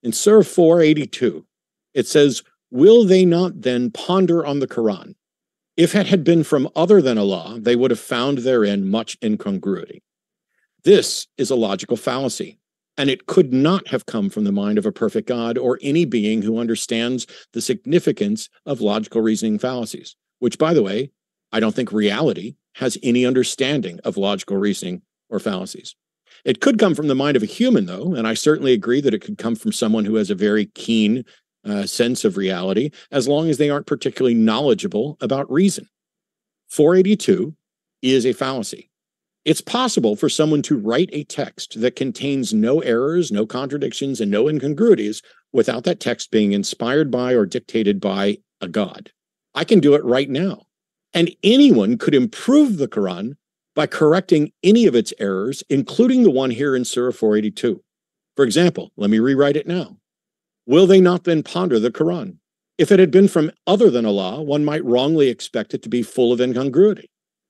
In Surah 482, it says, "Will they not then ponder on the Quran? If it had been from other than Allah, they would have found therein much incongruity." This is a logical fallacy, and it could not have come from the mind of a perfect God or any being who understands the significance of logical reasoning fallacies, which, by the way, I don't think reality has any understanding of logical reasoning or fallacies. It could come from the mind of a human, though, and I certainly agree that it could come from someone who has a very keen sense of reality, as long as they aren't particularly knowledgeable about reason. 482 is a fallacy. It's possible for someone to write a text that contains no errors, no contradictions, and no incongruities without that text being inspired by or dictated by a god. I can do it right now. And anyone could improve the Quran by correcting any of its errors, including the one here in Surah 482. For example, let me rewrite it now. Will they not then ponder the Quran? If it had been from other than Allah, one might wrongly expect it to be full of incongruity.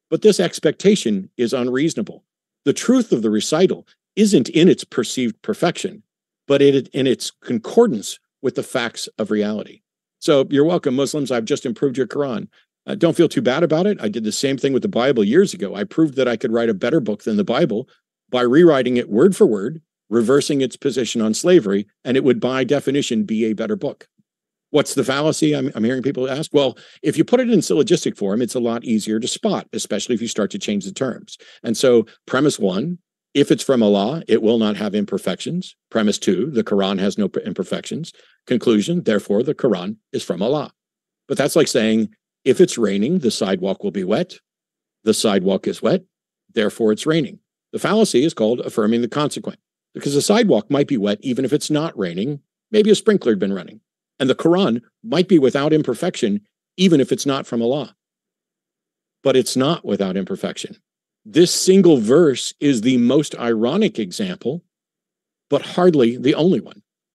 But this expectation is unreasonable. The truth of the recital isn't in its perceived perfection, but in its concordance with the facts of reality. So you're welcome, Muslims. I've just improved your Quran. Don't feel too bad about it. I did the same thing with the Bible years ago. I proved that I could write a better book than the Bible by rewriting it word for word, reversing its position on slavery, and it would, by definition, be a better book. What's the fallacy? I'm hearing people ask. Well, if you put it in syllogistic form, it's a lot easier to spot, especially if you start to change the terms. And so premise one, if it's from Allah, it will not have imperfections. Premise two, the Quran has no imperfections. Conclusion, therefore, the Quran is from Allah. But that's like saying, if it's raining, the sidewalk will be wet. The sidewalk is wet, therefore it's raining. The fallacy is called affirming the consequent, because the sidewalk might be wet even if it's not raining. Maybe a sprinkler had been running. And the Quran might be without imperfection, even if it's not from Allah. But it's not without imperfection. This single verse is the most ironic example, but hardly the only one.